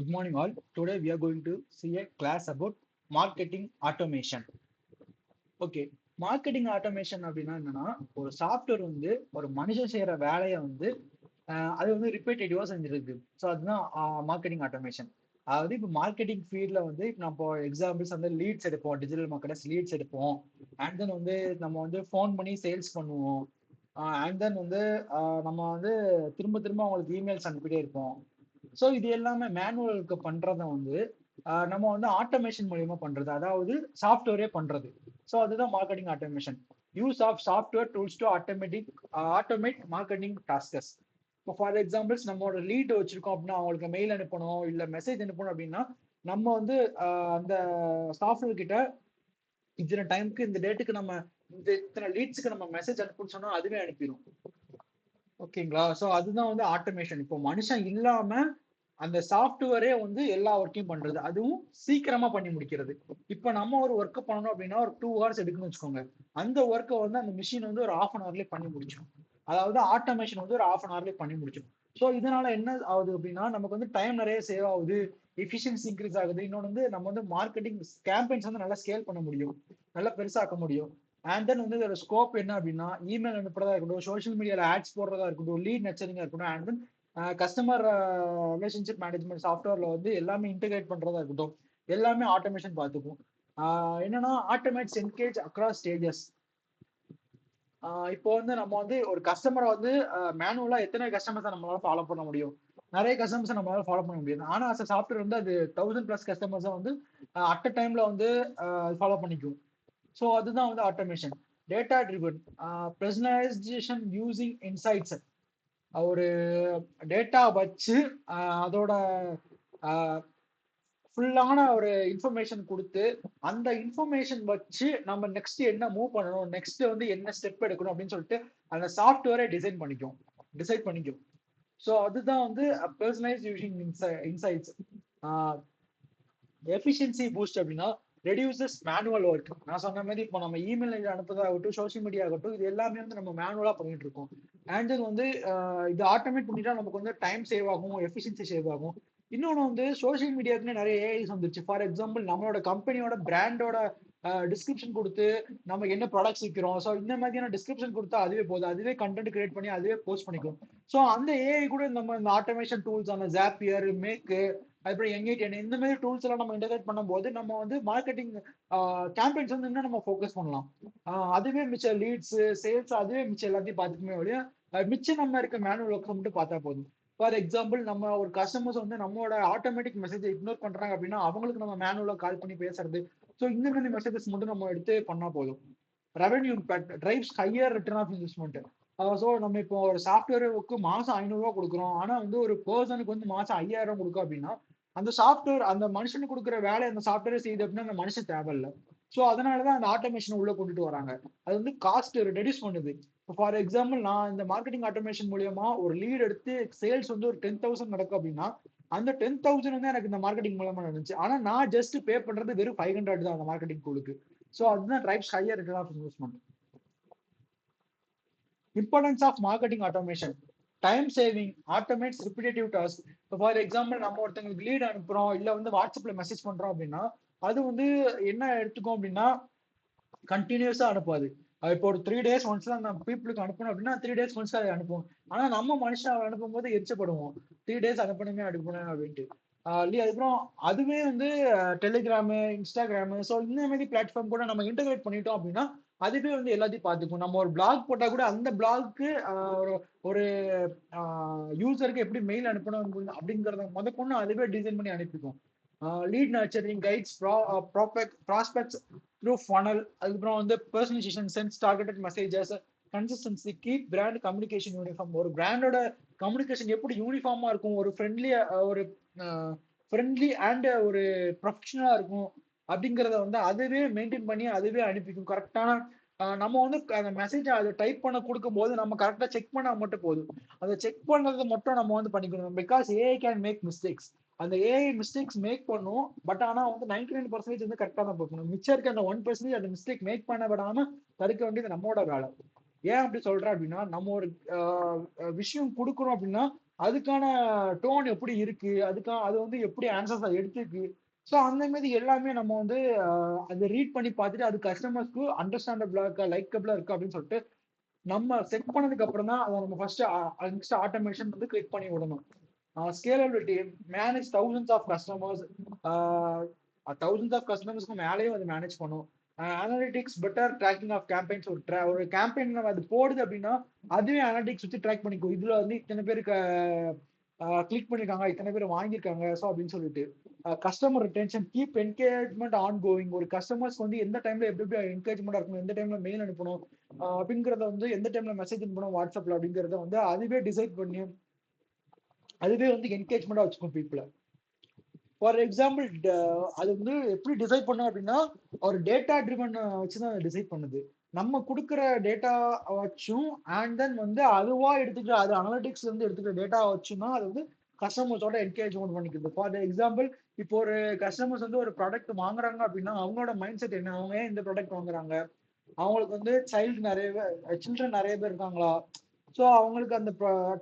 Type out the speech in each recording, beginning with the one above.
Good morning, all. Today we are going to see a class about marketing automation. Okay, marketing automation அப்படின்னா என்னன்னா, ஒரு software வந்து ஒரு மனுஷன் செய்யற வேலையை வந்து அது வந்து ரிப்பீட்டேட்டிவா செஞ்சிருக்கு. ஸோ அதுதான் மார்க்கெட்டிங் ஆட்டோமேஷன். அதாவது இப்போ மார்க்கெட்டிங் ஃபீல்ட்ல வந்து இப்போ நம்ம எக்ஸாம்பிள்ஸ் வந்து லீட்ஸ் எடுப்போம், டிஜிட்டல் மார்க்கெட்டர்ஸ் லீட்ஸ் எடுப்போம். அண்ட் தென் வந்து நம்ம வந்து ஃபோன் பண்ணி சேல்ஸ் பண்ணுவோம். அண்ட் தென் வந்து நம்ம வந்து திரும்ப திரும்ப அவங்களுக்கு இமெயில்ஸ் அனுப்பிட்டே இருப்போம். ஸோ இது எல்லாமே மேனுவலுக்கு பண்றதை வந்து நம்ம வந்து ஆட்டோமேஷன் மூலியமா பண்றது, அதாவது சாஃப்ட்வேரே பண்றது. ஸோ அதுதான் marketing automation. Use of software tools to automate marketing tasks. இப்போ ஃபார் எக்ஸாம்பிள்ஸ் நம்மளோட லீட் வச்சிருக்கோம் அப்படின்னா அவங்களுக்கு மெயில் அனுப்பணும் இல்லை மெசேஜ் அனுப்பணும் அப்படின்னா நம்ம வந்து அந்த சாஃப்ட்வேர் கிட்ட இத்தனை டைமுக்கு இந்த டேட்டுக்கு நம்ம இந்த இத்தனை லீட்ஸுக்கு நம்ம மெசேஜ் அனுப்புன்னு சொன்னா அதுவே அனுப்பிடும். ஓகேங்களா? ஸோ அதுதான் வந்து ஆட்டோமேஷன். இப்போ மனுஷன் இல்லாம அந்த சாஃப்ட்வேரே வந்து எல்லா ஒர்க்கையும் பண்றது, அதுவும் சீக்கிரமா பண்ணி முடிக்கிறது. இப்ப நம்ம ஒரு ஒர்க் பண்ணணும் அப்படின்னா ஒரு 2 ஹவர்ஸ் எடுக்கணும்னு வச்சுக்கோங்க. அந்த ஒர்க்கை வந்து அந்த மிஷின் வந்து ஒரு 1/2 ஹவர்லயே பண்ணி முடிச்சிடும். அதாவது ஆட்டோமேஷன் வந்து ஒரு 1/2 ஹவர்லயே பண்ணி முடிச்சிடும். ஸோ இதனால என்ன ஆகுது அப்படின்னா நமக்கு வந்து டைம் நிறைய சேவ் ஆகுது, எஃபிஷியன்சி இன்க்ரீஸ் ஆகுது. இன்னொன்று வந்து நம்ம வந்து மார்க்கெட்டிங் கேம்பெயின்ஸ் வந்து நல்லா ஸ்கேல் பண்ண முடியும், நல்லா பெருசாக்க முடியும். அண்ட் தென் வந்து இதோட ஸ்கோப் என்ன அப்படின்னா இமெயில் அனுப்புறதா இருக்கட்டும், சோஷியல் மீடியால ஆட்ஸ் போடுறதா இருக்கட்டும், லீட் நர்ச்சரிங்கா இருக்கட்டும், and then customer relationship management சாஃப்ட்வேர்ல வந்து எல்லாமே இன்டெகிரேட் பண்றதா இருக்கட்டும், எல்லாமே ஆட்டோமேஷன் பார்த்துக்கும். என்னன்னா ஆட்டோமேட்ஸ் என்கேஜ் அக்ராஸ் ஸ்டேஜஸ். இப்போ வந்து நம்ம வந்து ஒரு கஸ்டமரை வந்து மேனுவலா எத்தனை கஸ்டமர்ஸை நம்மளால ஃபாலோ பண்ண முடியும்? நிறைய கஸ்டமர்ஸை நம்மளால ஃபாலோ பண்ண முடியாது. ஆனா அஸ் சாஃப்ட்வேர் வந்து அது 1000+ கஸ்டமர்ஸை வந்து அட் அ டைம்ல வந்து ஃபாலோ பண்ணிக்கும். ஸோ அதுதான் வந்து automation. Data driven personalisation using insights. ஒரு டேட்டா வச்சு அதோட ஃபுல்லான ஒரு இன்ஃபர்மேஷன் கொடுத்து அந்த இன்ஃபர்மேஷன் வச்சு நம்ம நெக்ஸ்ட் என்ன மூவ் பண்ணணும், நெக்ஸ்ட் வந்து என்ன ஸ்டெப் எடுக்கணும் அப்படின்னு சொல்லிட்டு அந்த சாஃப்ட்வேரை டிசைட் பண்ணிக்கும். ஸோ அதுதான் வந்து personalise using insights. Efficiency boost அப்படின்னா ரெடியூசஸ் மேனுவல் ஒர்க். நான் சொன்ன மாதிரி இப்போ நம்ம இமெயில் அனுப்புறதாகட்டும், சோஷியல் மீடியா ஆகட்டும், இது எல்லாமே வந்து நம்ம மேனுவலா பண்ணிட்டு இருக்கோம். அண்ட் தென் வந்து இது ஆட்டோமேட் பண்ணிட்டா நமக்கு வந்து டைம் சேவ் ஆகும், எஃபிஷியன்சி சேவ் ஆகும். இன்னொன்று வந்து சோஷியல் மீடியாவுக்குன்னு நிறைய ஏஐஸ் வந்துருச்சு. ஃபார் எக்ஸாம்பிள் நம்மளோட கம்பெனியோட பிராண்டோட டிஸ்கிரிப்ஷன் கொடுத்து நம்ம என்ன ப்ராடக்ட்ஸ் விற்கிறோம், ஸோ இந்த மாதிரியான டிஸ்கிரிப்ஷன் கொடுத்தா அதுவே போதும், அதுவே கண்டென்ட் கிரியேட் பண்ணி அதுவே போஸ்ட் பண்ணிக்கும். ஸோ அந்த ஏஐ கூட நம்ம இந்த ஆட்டோமேஷன் டூல்ஸ் ஆன ஜாப்பியர், மேக்கு, அதுக்கப்புறம் எங்கேட் இந்த மாதிரி டூல்ஸ் எல்லாம் நம்ம இன்டெகிரேட் பண்ணும்போது நம்ம வந்து மார்க்கெட்டிங் கேம்பெயின்ஸ் வந்து இன்னும் நம்ம ஃபோக்கஸ் பண்ணலாம். அதுவே மிச்ச லீட்ஸ், சேல்ஸ், அதுவே மிச்சம் எல்லாத்தையும் பார்த்துக்குமே வழியா மிச்சம் நம்ம இருக்க மேனுவல் ஒர்க்கை மட்டும் பார்த்தா போதும். ஃபார் எக்ஸாம்பிள் நம்ம ஒரு கஸ்டமர்ஸ் வந்து நம்மளோட ஆட்டோமேட்டிக் மெசேஜை இக்னோர் பண்றாங்க அப்படின்னா அவங்களுக்கு நம்ம மேனுவலா கால் பண்ணி பேசுறது, ஸோ இந்த மாதிரி மெசேஜஸ் மட்டும் நம்ம எடுத்து பண்ணா போதும். Revenue impact drives higher return of investment. So நம்ம இப்போ ஒரு சாஃப்ட்வேருக்கு மாசம் 500 ரூபா கொடுக்குறோம், ஆனா வந்து ஒரு பர்சனுக்கு வந்து மாசம் 5000 கொடுக்கும் அப்படின்னா அந்த சாஃப்ட்வேர் அந்த மனுஷனுக்கு கொடுக்குற வேலை அந்த சாஃப்ட்வேர் செய்யுது அப்படின்னா அந்த மனுஷன் தேவையில்லை. ஸோ அதனாலதான் அந்த ஆட்டோமேஷன் உள்ள கொண்டுட்டு வராங்க. அது வந்து காஸ்ட் ரெடியூஸ் பண்ணுது. இப்போ ஃபார் எக்ஸாம்பிள் நான் இந்த மார்க்கெட்டிங் ஆட்டோமேஷன் மூலியமா ஒரு லீட் எடுத்து சேல்ஸ் வந்து ஒரு 10,000 நடக்கும் அப்படின்னா அந்த 10,000 வந்து எனக்கு இந்த மார்க்கெட்டிங் மூலமா நடந்துச்சு. ஆனா நான் ஜஸ்ட் பே பண்றது வெறும் 500 தான் அந்த மார்க்கெட்டிங் கூலுக்கு. ஸோ அதுதான் drives higher return of investment. Importance of marketing automation. Time saving, automates repetitive task. இப்போ ஃபார் எக்ஸாம்பிள் நம்ம ஒருத்தங்களுக்கு லீட் அனுப்புறோம் இல்லை வந்து வாட்ஸ்அப்ல மெசேஜ் பண்றோம் அப்படின்னா அது வந்து என்ன எடுத்துக்கும் அப்படின்னா கண்டினியூஸா அனுப்பாது. இப்போ ஒரு 3 days ஒன்ஸ் தான் நம்ம பீப்புளுக்கு அனுப்பணும் அப்படின்னா 3 days ஒன்ஸ் அதை அனுப்புவோம். ஆனா நம்ம மனுஷன் அனுப்பும் போது எரிச்சப்படுவோம், 3 days அனுப்பணுமே அனுப்பணும் அப்படின்ட்டு. அதுக்கப்புறம் அதுவே வந்து டெலிகிராமு, இன்ஸ்டாகிராமு, ஸோ இந்த மாதிரி பிளாட்ஃபார்ம் கூட நம்ம இன்டகிரேட் பண்ணிட்டோம் அப்படின்னா அதுவே வந்து எல்லாத்தையும் பார்த்துக்கும். நம்ம ஒரு பிளாக் போட்டா கூட அந்த பிளாக்கு ஒரு யூசருக்கு எப்படி மெயில் அனுப்பணும் அப்படிங்கிறத முதற்கொண்டு அதுவே டிசைன் பண்ணி அனுப்பிக்கும். Lead nurturing guides prospects through funnel. அதுக்கப்புறம் வந்து personalisation, sends targeted messages, consistency, keep brand communication uniform. ஒரு பிராண்டோட கம்யூனிகேஷன் எப்படி யூனிஃபார்மா இருக்கும், ஒரு ஃப்ரெண்ட்லி அண்ட் ஒரு ப்ரொஃபஷனலா இருக்கும் அப்படிங்கிறத வந்து அதுவே மெயின்டைன் பண்ணி அதுவே அனுப்பிக்கும் கரெக்டான. நம்ம வந்து அந்த மெசேஜ் அதை டைப் பண்ண கொடுக்கும் போது நம்ம கரெக்டா செக் பண்ணா மட்டும் போதும். அதை செக் பண்ணதை மட்டும் நம்ம வந்து பண்ணிக்கணும். Because AI can make mistakes. அந்த ஏஐ மிஸ்டேக்ஸ் மேக் பண்ணும், பட் ஆனா வந்து 99% வந்து கரெக்டா தான் பார்க்கணும். மிச்சம் இருக்க அந்த 1% அந்த மிஸ்டேக் மேக் பண்ண விடாம தடுக்க வேண்டியது நம்மளோட வேலை. ஏன் அப்படி சொல்றேன் அப்படின்னா நம்ம ஒரு விஷயம் கொடுக்குறோம் அப்படின்னா அதுக்கான டோன் எப்படி இருக்கு, அது வந்து எப்படி ஆன்சர்ஸா எடுத்துருக்கு. ஸோ அந்த மாதிரி எல்லாமே நம்ம வந்து அதை ரீட் பண்ணி பார்த்துட்டு அது கஸ்டமர்ஸ்க்கு அண்டர்ஸ்டாண்டபிளா இருக்கா, லைக்கபிளா இருக்கா அப்படின்னு சொல்லிட்டு நம்ம செட் பண்ணதுக்கு அப்புறம் தான் அதை நம்ம ஃபர்ஸ்ட் ஆட்டோமேஷன் வந்து கிளிக் பண்ணி விடணும். ஸ்கேலபிலிட்டி, மேனேஜ் தௌசண்ட்ஸ் ஆஃப் கஸ்டமர்ஸ்க்கு மேலேயும் அது மேனேஜ் பண்ணும். Analytics, better tracking of campaigns. ஒரு கேம்பெயின் அது போடுது அப்படின்னா அதுவே அனாலிட்டிக்ஸ் வச்சு ட்ராக் பண்ணிக்கும். இதுல வந்து இத்தனை பேருக்கு கிளிக் பண்ணிருக்காங்க, இத்தனை பேர் வாங்கியிருக்காங்க, ஸோ அப்படின்னு சொல்லிட்டு customer retention, keep engagement on going. ஒரு கஸ்டமர்ஸ் வந்து எந்த டைம்ல எப்படி எப்படி என்கேஜ்மெண்டா இருக்கணும், எந்த டைம்ல மெயில் அனுப்பணும், அப்படிங்கறத வந்து எந்த டைம்ல மெசேஜ் அனுப்பணும் வாட்ஸ்அப்ல அப்படிங்கறத வந்து அதுவே டிசைட் பண்ணி அதுவே வந்து என்கேஜ்மெண்டா வச்சுக்கும் பீப்புளை. ஃபார் எக்ஸாம்பிள் அது வந்து எப்படி டிசைட் பண்ணும் அப்படின்னா ஒரு டேட்டா ட்ரிவன் வச்சுதான் டிசைட் பண்ணுது. நம்ம கொடுக்குற டேட்டா வச்சும் அண்ட் தென் வந்து அதுவா எடுத்துக்கிற அது அனலிட்டிக்ஸ்ல இருந்து எடுத்துக்கிற டேட்டா வச்சும் தான் அது வந்து கஸ்டமர்ஸோட என்கேஜ்மெண்ட் பண்ணிக்கிறது. ஃபார் எக்ஸாம்பிள் இப்போ ஒரு கஸ்டமர்ஸ் வந்து ஒரு ப்ராடக்ட் வாங்குறாங்க அப்படின்னா அவங்களோட மைண்ட் செட் என்ன, அவங்க ஏன் இந்த ப்ராடக்ட் வாங்குறாங்க, அவங்களுக்கு வந்து சில்ட்ரன் நிறைய பேர் இருக்காங்களா, ஸோ அவங்களுக்கு அந்த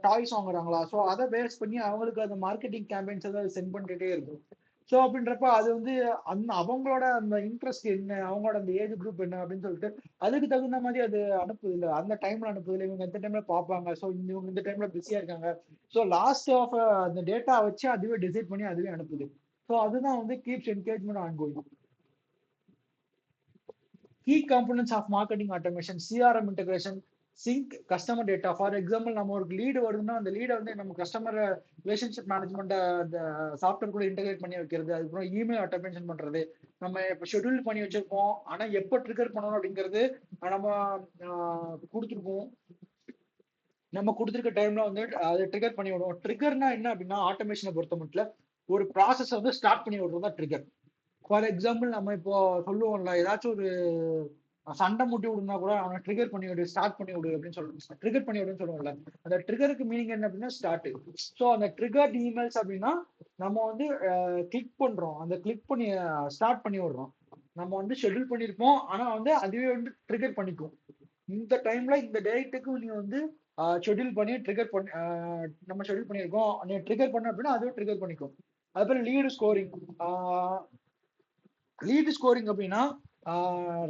டாய்ஸ் வாங்குறாங்களா, ஸோ அதை பேஸ் பண்ணி அவங்களுக்கு அந்த மார்க்கெட்டிங் கேம்பெயின்ஸ் ஏதாவது சென்ட் பண்ணிட்டே இருக்கும். ஸோ அப்படின்றப்ப அது வந்து அவங்களோட அந்த இன்ட்ரெஸ்ட் என்ன, அவங்களோட அந்த ஏஜ் குரூப் என்ன அப்படின்னு சொல்லிட்டு அதுக்கு தகுந்த மாதிரி அது அனுப்புது இல்லை, அந்த டைம்ல அனுப்புது இல்லை, இவங்க எந்த டைம்ல பார்ப்பாங்க, ஸோ இவங்க இந்த டைம்ல பிஸியா இருக்காங்க, ஸோ லாஸ்ட் ஆஃப் அந்த டேட்டா வச்சு அதுவே டிசைட் பண்ணி அதுவே அனுப்புது. ஸோ அதுதான் வந்து keeps engagement on going. Key components of marketing automation, CRM integration, sync customer data. For example நம்ம ஒரு லீடு வருதுன்னா அந்த லீடை வந்து நம்ம கஸ்டமர் ரிலேஷன்ஷிப் மேனேஜ்மெண்ட் அந்த சாஃப்ட்வேர் கூட இன்டகிரேட் பண்ணி வைக்கிறது, அதுக்கப்புறம் இமெயில் ஆட்டோமேஷன் பண்றது. நம்ம இப்போ ஷெட்யூல் பண்ணி வச்சிருப்போம், ஆனா எப்போ ட்ரிகர் பண்ணணும் அப்படிங்கிறது நம்ம கொடுத்துருப்போம். நம்ம கொடுத்துருக்க டைம்ல வந்து அதை ட்ரிகர் பண்ணி விடுவோம். ட்ரிகர்னா என்ன அப்படின்னா ஆட்டோமேஷனை பொறுத்த மட்டும் ஒரு ப்ராசஸ் வந்து ஸ்டார்ட் பண்ணி விடுறது தான் ட்ரிகர். ஃபார் எக்ஸாம்பிள் நம்ம இப்போ சொல்லுவோம்ல, ஏதாச்சும் ஒரு சண்டை முட்டி விடுனா கூட அவனை ட்ரிகர் பண்ணி விடு, ஸ்டார்ட் பண்ணி விடு அப்படின்னு சொல்லுவோம். ட்ரிகர் பண்ணி விடுன்னு சொல்லுவோம்ல, அந்த ட்ரிகருக்கு மீனிங் என்ன அப்படின்னா ஸ்டார்ட். ஸோ அந்த ட்ரிகர்ட் இமெயில்ஸ் அப்படின்னா நம்ம வந்து கிளிக் பண்றோம், அந்த கிளிக் பண்ணி ஸ்டார்ட் பண்ணி விடுறோம். நம்ம வந்து ஷெட்யூல் பண்ணியிருப்போம், ஆனா வந்து அதுவே வந்து ட்ரிகர் பண்ணிக்கும். இந்த டைம்ல இந்த டேட்டுக்கு நீங்க வந்து ஷெட்யூல் பண்ணி ட்ரிகர் பண்ணி நம்ம ஷெட்யூல் பண்ணியிருக்கோம், நீ ட்ரிகர் பண்ண அப்படின்னா அதுவே ட்ரிகர் பண்ணிக்கும். அதுக்கப்புறம் லீடு ஸ்கோரிங் அப்படின்னா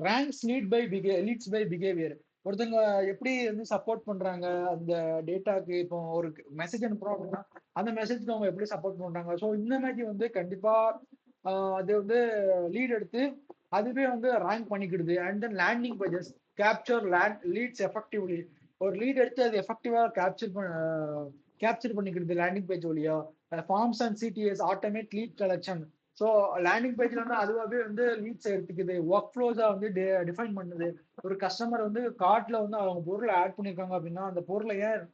ரேங்க்ஸ் லீட்ஸ் பை பிஹேவியர். ஒருத்தங்க எப்படி வந்து சப்போர்ட் பண்றாங்க அந்த டேட்டாக்கு. இப்போ ஒரு மெசேஜ் அனுப்புறோம் அப்படின்னா அந்த மெசேஜ்க்கு அவங்க எப்படி சப்போர்ட் பண்றாங்க, ஸோ இந்த மாதிரி வந்து கண்டிப்பா அது வந்து லீட் எடுத்து அதுவே வந்து ரேங்க் பண்ணிக்கிடுது. And then landing pages capture leads effectively. ஒரு லீட் எடுத்து அது எஃபெக்டிவா கேப்சர் பண்ணிக்கிடுது லேண்டிங் பேஜ் வழியா. Forms and CTAs automate lead collection. So landing பேஜ்ல வந்து அதுவாகவே வந்து லீட்ஸ் எடுத்துக்குது, ஒர்க் ஃப்ளோஸா வந்து டிஃபைன் பண்ணுது. ஒரு கஸ்டமர் வந்து கார்ட்ல வந்து அவங்க பொருளை ஆட் பண்ணிருக்காங்க அப்படின்னா அந்த பொருளை ஏன்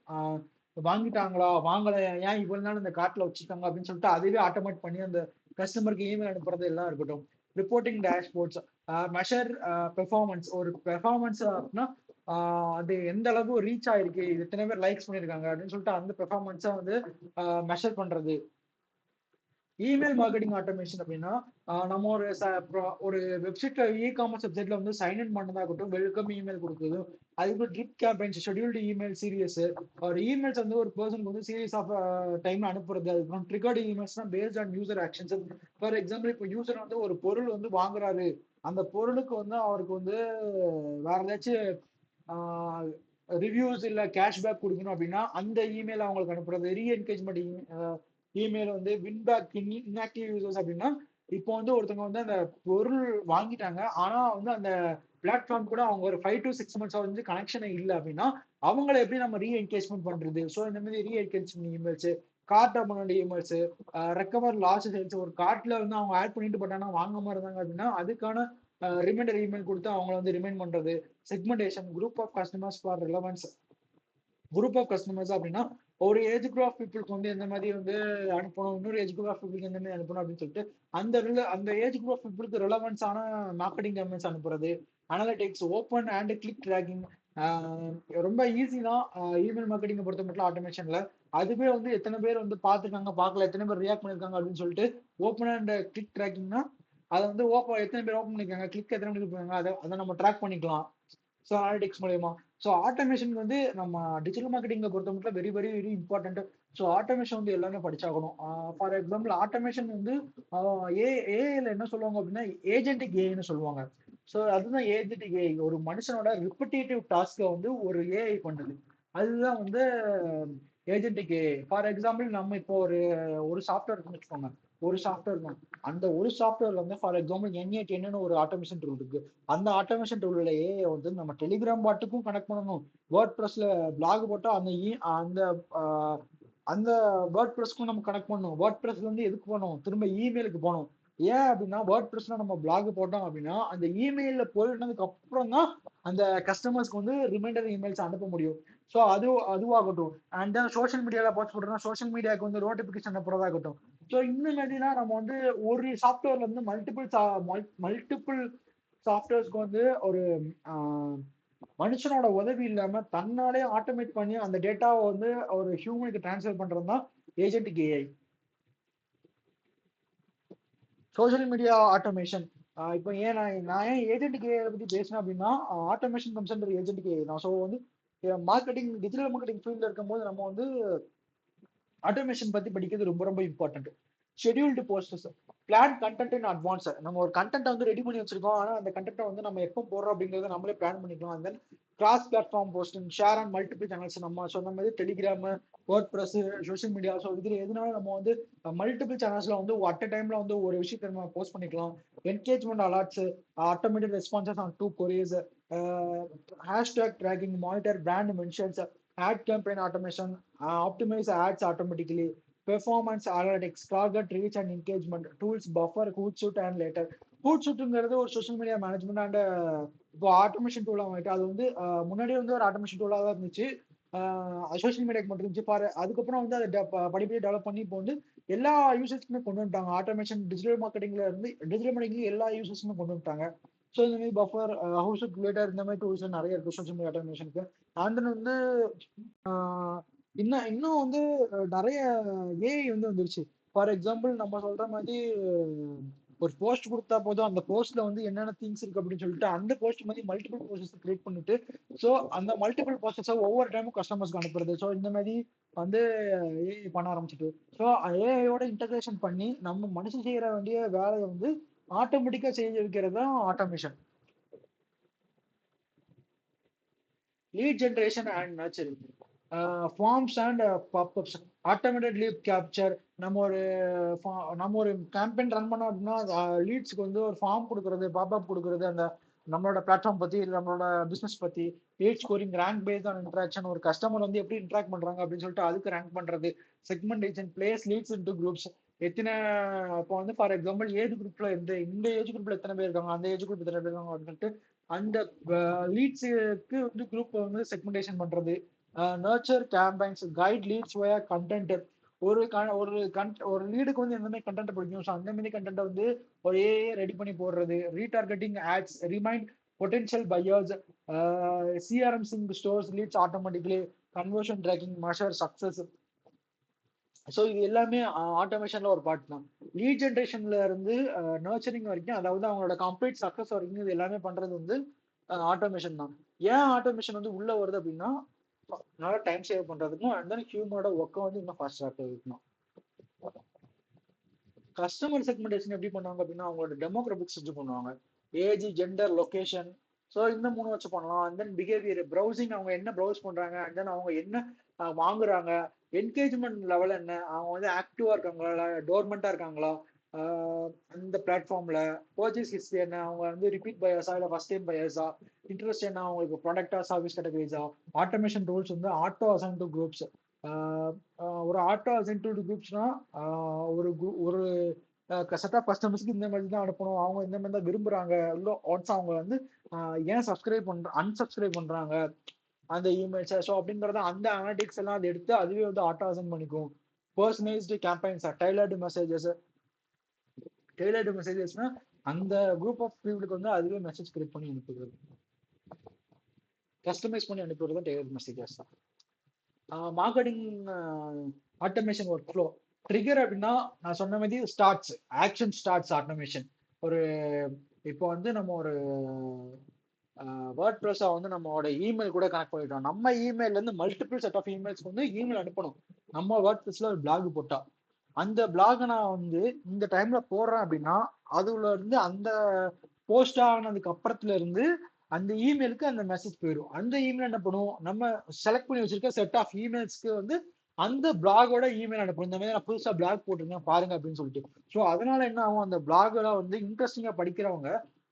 வாங்கிட்டாங்களா வாங்கல, ஏன் இவ்வளவு நாள் இந்த கார்ட்ல வச்சிருக்காங்க அப்படின்னு சொல்லிட்டு அதுவே ஆட்டோமேட் பண்ணி அந்த கஸ்டமருக்கு இமெயில் அனுப்புறது எல்லாம் இருக்கட்டும். Reporting dashboards, measure performance. ஒரு பெர்ஃபார்மன்ஸ் அப்படின்னா அது எந்த அளவுக்கு ரீச் ஆயிருக்கு, எத்தனை பேர் லைக்ஸ் பண்ணிருக்காங்க அப்படின்னு சொல்லிட்டு அந்த பெர்ஃபார்மன்ஸை வந்து மெஷர் பண்றது. இமெயில் மார்க்கெட்டிங் ஆட்டோமேஷன் அப்படின்னா நம்ம ஒரு வெப்சைட்ல காமர்ஸ் வெப்சைட்ல வந்து சைன் இன் பண்ணதா இருக்கட்டும், வெல்கம் இமெயில் கொடுக்குறது, அதுக்கு drip campaigns, scheduled email series. ஒரு இமெயில்ஸ் வந்து ஒரு பர்சனுக்கு வந்து சீரியஸ் ஆஃப் டைம்ல அனுப்புறது. அதுக்கப்புறம் ட்ரிகர்டு இமெயில்ஸ் தான் based on user actions. For example இப்போ யூசர் வந்து ஒரு பொருள் வந்து வாங்குறாரு, அந்த பொருளுக்கு வந்து அவருக்கு வந்து வேற ஏதாச்சும் ரிவ்யூஸ் இல்ல கேஷ்பேக் கொடுக்கணும் அப்படின்னா அந்த இமெயில் அவங்களுக்கு அனுப்புறது. ரீஎன்கேஜ்மெண்ட் இமெயில் வந்து வின்பேக் இன்ஆக்டிவ் யூசர்ஸ் அப்படின்னா இப்போ வந்து ஒருத்தவங்க வந்து அந்த பொருள் வாங்கிட்டாங்க, ஆனா வந்து அந்த பிளாட்ஃபார்ம் கூட அவங்க ஒரு 5 to 6 months வந்து கனெக்ஷன் இல்லை அப்படின்னா அவங்களை எப்படி நம்ம ரீஎன்கேஜ்மெண்ட் பண்றது. ஸோ இந்த மாதிரி reengagement emails, cart amount emails, recover lost sales. ஒரு கார்ட்ல வந்து அவங்க ஆட் பண்ணிட்டு பட் ஆனால் வாங்காம இருந்தாங்க அப்படின்னா அதுக்கான ரிமைண்டர் இமெயில் கொடுத்து அவங்கள வந்து ரிமைண்ட் பண்றது. Segmentation, group of customers for relevance. Group of customers அப்படின்னா ஒரு ஏஜ் குரூப் ஆஃப் பீப்புளுக்கு வந்து எந்த மாதிரி வந்து அனுப்பணும், இன்னொரு ஏஜ் குரூப் ஆஃப் பீப்புளுக்கு எந்த மாதிரி அனுப்பணும் அப்படின்னு சொல்லிட்டு அந்த ஏஜ் குரூப் ஆஃப் பீப்புளுக்கு ரிலவன்ஸான மார்க்கெட்டிங் கமெண்ட்ஸ் அனுப்புறது. Analytics, open and click tracking. ரொம்ப ஈஸி தான் இமெயில் மார்க்கெட்டிங் பொறுத்த மட்டும் ஆட்டோமேஷன்ல. அதுவே வந்து எத்தனை பேர் வந்து பார்த்துருக்காங்க பார்க்கல, எத்தனை பேர் ரியாக்ட் பண்ணிருக்காங்க அப்படின்னு சொல்லிட்டு ஓப்பன் அண்ட் கிளிக் ட்ராக்கிங்னா அதை வந்து எத்தனை பேர் ஓப்பன் பண்ணிருக்காங்க, கிளிக் எத்தனை பண்ணிருக்காங்க, அதை நம்ம ட்ராக் பண்ணிக்கலாம். ஸோ அனாலிட்டிக்ஸ் மூலயமா ஸோ ஆட்டோமேஷன் வந்து நம்ம டிஜிட்டல் மார்க்கெட்டிங்கை பொறுத்த மட்டும் very very very important. So automation வந்து எல்லாமே படிச்சாகணும். ஃபார் எக்ஸாம்பிள் ஆட்டோமேஷன் வந்து ஏஐல என்ன சொல்லுவாங்க அப்படின்னா ஏஜென்டிக் ஏஐன்னு சொல்லுவாங்க. ஸோ அதுதான் ஏஜென்டிக் ஏஐ. ஒரு மனுஷனோட ரிப்பிட்டேட்டிவ் டாஸ்க்கை வந்து ஒரு ஏஐ பண்ணுது. அதுதான் வந்து ஏஜென்டிக் ஏஐ. ஃபார் எக்ஸாம்பிள் நம்ம இப்போ ஒரு ஒரு சாஃப்ட்வேர் இருக்குன்னு வச்சுக்கோங்க. ஒரு சாஃப்ட்வேர் தான். அந்த ஒரு சாஃப்ட்வேர்ல வந்து ஃபார் எக்ஸாம்பிள் N8N ஒரு ஆட்டோமேஷன் டூல் இருக்கு. அந்த ஆட்டோமேஷன் டூல்ல ஏஐ வந்து நம்ம டெலிகிராம் பாட்டுக்கும் கனெக்ட் பண்ணணும். வேர்ட் ப்ரெஸ்ல பிளாக் போட்டா அந்த ஆஹ், அந்த வேர்ட் ப்ரெஸ்க்கும் நம்ம கனெக்ட் பண்ணணும். வேர்ட் ப்ரெஸ்ல இருந்து எதுக்கு போகணும்? திரும்ப இமெயிலுக்கு போகணும். ஏன் அப்படின்னா வேர்ட் ப்ரெஸ்ல நம்ம பிளாக் போட்டோம் அப்படின்னா அந்த இமெயில்ல போயிட்டதுக்கு அப்புறம் தான் அந்த கஸ்டமர்ஸ்க்கு வந்து ரிமைண்டர் இமெயில்ஸ் அனுப்ப முடியும். ஸோ அதுவாகட்டும். அண்ட் தென் சோஷியல் மீடியால போஸ்ட் போட்டோம்னா சோஷியல் மீடியாவுக்கு வந்து நோட்டிபிகேஷன் அனுப்புறதாகட்டும். ஸோ இந்த மாதிரிலாம் நம்ம வந்து ஒரு சாஃப்ட்வேர்ல இருந்து மல்டிபிள் சாஃப்ட்வேர்ஸ்க்கு வந்து ஒரு ஆஹ், மனுஷனோட உதவி இல்லாம தன்னாலே ஆட்டோமேட் பண்ணி அந்த டேட்டாவை வந்து ஒரு ஹியூமனுக்கு டிரான்ஸ்ஃபர் பண்றது தான் agentic AI. Social media automation. இப்போ நான் ஏன் ஏஜென்டிக் ஏஐ பத்தி பேசினேன் அப்படின்னா automation comes under agentic AI தான். ஸோ வந்து மார்க்கெட்டிங் டிஜிட்டல் மார்க்கெட்டிங் ஃபீல்ட்ல இருக்கும்போது நம்ம வந்து ஆட்டோமேஷன் பத்தி படிக்கிறது ரொம்ப ரொம்ப important. Scheduled posters, plan content in advance. நம்ம ஒரு கண்டென்ட் வந்து ரெடி பண்ணி வச்சிருக்கோம். ஆனா அந்த கண்டென்ட்டை வந்து நம்ம எப்போ போடுறோம் அப்படிங்கறத நம்மளே பிளான் பண்ணிக்கலாம். And then cross platform posting, share and multiple channels. நம்ம சொன்ன மாதிரி Telegram, word press, social media. So இதுல எதுனால நம்ம வந்து மல்டிபிள் சேனல்ஸ்ல வந்து அட் அ டைம்ல வந்து ஒரு விஷயத்தை நம்ம போஸ்ட் பண்ணிக்கலாம். Engagement alerts, automatic responses on to queries, hashtag tracking, monitor brand mentions, ad campaign automation, optimize ads automatically, performance analytics, target reach and engagement, tools, buffer, Hootsuite and later. Hootsuiteங்கிறது ஒரு social media management and இப்போ automation tool ஆகிட்டு. அது வந்து முன்னாடியே வந்து ஒரு automation டூலாக தான் இருந்துச்சு. சோஷியல் மீடியாக்கு மட்டும் இருந்துச்சு. அதுக்கப்புறம் வந்து அதை படிப்படியாக டெவலப் பண்ணி இப்போ வந்து எல்லா யூசர்ஸ்க்குமே கொண்டு வந்துட்டாங்க. ஆட்டோமேஷன் டிஜிட்டல் மார்க்கெட்டிங்ல இருந்து டிஜிட்டல் மார்க்கெட்டிங் எல்லா யூசர்ஸுமே கொண்டு வந்துட்டாங்க. ஸோ இந்த மாதிரி பஃபர், ஹவுஸ் ரிலேட்டர் இந்த மாதிரி டூல்ஸ் நிறைய இருக்கு சோஷியல் மீடியா ஆட்டோமேஷனுக்கு. அண்ட் வந்து இன்னும் இன்னும் வந்து நிறைய ஏஐ வந்து வந்துருச்சு. ஃபார் எக்ஸாம்பிள் நம்ம சொல்ற மாதிரி ஒரு போஸ்ட் கொடுத்தா போதும் அந்த போஸ்ட்ல வந்து என்னென்ன திங்ஸ் இருக்கு அப்படின்னு சொல்லிட்டு அந்த போஸ்ட் மாதிரி மல்டிபிள் போஸ்டஸ் கிரியேட் பண்ணிட்டு ஸோ அந்த மல்டிபிள் போஸ்டஸை ஒவ்வொரு டைமும் கஸ்டமர்ஸ்க்கு அனுப்புறது. ஸோ இந்த மாதிரி வந்து ஏஐ பண்ண ஆரம்பிச்சிட்டு ஸோ ஏஐயோட இன்டகிரேஷன் பண்ணி நம்ம மனுஷன் செய்யற வேண்டிய வேலையை வந்து ஆட்டோமேட்டிக்கா செஞ்சு வைக்கிறது தான் automation. Lead generation and nurturing, forms and popups, automated lead capture. நம்ம ஒரு கேம்பெயின் ரன் பண்ணோம் அப்படின்னா லீட்ஸ்க்கு வந்து ஒரு ஃபார்ம் கொடுக்கறது, பாப்அப் கொடுக்கறது, அந்த நம்மளோட பிளாட்ஃபார்ம் பத்தி நம்மளோட பிசினஸ் பத்தி lead scoring, rank based on interaction. ஒரு கஸ்டமர் வந்து எப்படி இன்ட்ராக்ட் பண்றாங்க அப்படின்னு சொல்லிட்டு அதுக்கு ரேங்க் பண்றது, segmentation, place leads into groups. எத்தனை இப்போ வந்து ஃபார் எக்ஸாம்பிள் ஏஜ் குரூப்ல இந்த ஏஜ் குரூப்ல எத்தனை பேர் இருக்காங்க, அந்த ஏஜ் குரூப் எத்தனை பேர் இருக்காங்க அப்படின்னு சொல்லிட்டு அந்த லீட்ஸுக்கு வந்து குரூப் வந்து செக்மெண்டேஷன் பண்றது. நர்ச்சர் கேம்பைன்ஸ், கைட் லீட்ஸ் வயா கண்டென்ட். ஒரு லீடுக்கு வந்து எந்த மாதிரி கண்டென்ட் பிடிக்கும், ஸோ அந்த மாதிரி கண்டென்ட் வந்து ஒரு ஏஏ ரெடி பண்ணி போடுறது. Retargeting ads, remind potential buyers, CRM sync stores leads automatically, conversion tracking, measure success. So இது எல்லாமே ஆட்டோமேஷன்ல ஒரு பார்ட் தான். லீட் ஜென்ரேஷன்ல இருந்து நர்ச்சரிங் வரைக்கும், அதாவது அவங்களோட கம்ப்ளீட் சக்சஸ் வரைக்கும் இது எல்லாமே பண்றது வந்து ஆட்டோமேஷன் தான். ஏன் ஆட்டோமேஷன் வந்து உள்ள வருது அப்படின்னா நல்லா டைம் சேவ் பண்றதுக்கும் அண்ட் தென் ஹியூமனோட ஒர்க்கை வந்து இன்னும் ஃபாஸ்டா இருக்கணும். கஸ்டமர் செக்மெண்டேஷன் எப்படி பண்ணுவாங்க அப்படின்னா அவங்களோட டெமோகிராபிக்ஸ் வச்சு பண்ணுவாங்க. Age, gender, location. ஸோ இந்த மூணு வச்சு பண்ணலாம். அண்ட் தென் பிஹேவியர், ப்ரௌசிங், அவங்க என்ன ப்ரௌஸ் பண்றாங்க, அண்ட் தென் அவங்க என்ன வாங்குறாங்க, என்கேஜ்மெண்ட் லெவல் என்ன, அவங்க வந்து ஆக்டிவா இருக்காங்களா, டோர்மெண்டா இருக்காங்களா அந்த பிளாட்ஃபார்ம்ல, பர்ச்சேஸ் ஹிஸ்ட்ரி என்ன, அவங்க வந்து ரிப்பீட் பையர்ஸா இல்லை ஃபர்ஸ்ட் டைம் பையர்ஸா, இன்ட்ரெஸ்ட் என்ன, அவங்களுக்கு ப்ராடக்டா சர்வீஸ் கேட்டகரிஸா. ஆட்டோமேஷன் ரூல்ஸ் வந்து ஆட்டோ அசைன் டு குரூப்ஸ். ஒரு ஆட்டோ அசைன் டு குரூப்ஸ்னா ஒரு செட் ஆஃப் கஸ்டமர்ஸ்க்கு இந்த மாதிரி தான் அனுப்பணும், அவங்க இந்த மாதிரி தான் விரும்புறாங்க, இல்லை ஒன்ஸ் அவங்க வந்து ஏன் அன்சப்ஸ்கிரைப் பண்றாங்க அந்த இமெயில்ஸை. ஸோ அப்படிங்கறத அந்த அனாலிட்டிக்ஸ் எல்லாம் அதை எடுத்து அதுவே வந்து ஆட்டோ அசைன் பண்ணிக்கும். பர்சனலைஸ்டு கேம்பெயின்ஸ், டைலர்டு மெசேஜஸ்னா அந்த குரூப் ஆஃப் பீப்புளுக்கு வந்து அதுவே மெசேஜ் கிரியேட் பண்ணி அனுப்புகிறது, கஸ்டமைஸ் பண்ணி அனுப்புறது தான் டைலர்டு மெசேஜஸ் தான். Marketing automation work flow trigger அப்படின்னா நான் சொன்ன மாதிரி ஆக்ஷன் ஸ்டார்ட்ஸ் ஆட்டோமேஷன். ஒரு இப்போ வந்து நம்ம ஒரு வேர்ட் ப்ரெஸ்ஸை வந்து நம்மளோட இமெயில் கூட கனெக்ட் பண்ணிட்டோம். நம்ம இமெயில்ல இருந்து மல்டிபிள் செட் ஆஃப் இமெயில்ஸ்க்கு வந்து இமெயில் அனுப்பணும். நம்ம வேர்ட் ப்ரெஸ்ல ஒரு பிளாக் போட்டா அந்த பிளாக் நான் வந்து இந்த டைம்ல போடுறேன் அப்படின்னா அதுல இருந்து அந்த போஸ்ட் ஆனதுக்கு அப்புறத்துல இருந்து அந்த இமெயிலுக்கு அந்த மெசேஜ் போயிடும். அந்த இமெயில் என்ன பண்ணுவோம், நம்ம செலக்ட் பண்ணி வச்சிருக்க செட் ஆஃப் இமெயில்ஸ்க்கு வந்து அந்த பிளாகோட இமெயில் அனுப்பணும். இந்த மாதிரி நான் புதுசா பிளாக் போட்டிருக்கேன் பாருங்க அப்படின்னு சொல்லிட்டு. ஸோ அதனால என்ன ஆகும், அந்த பிளாகோட வந்து இன்ட்ரெஸ்டிங்கா படிக்கிறவங்க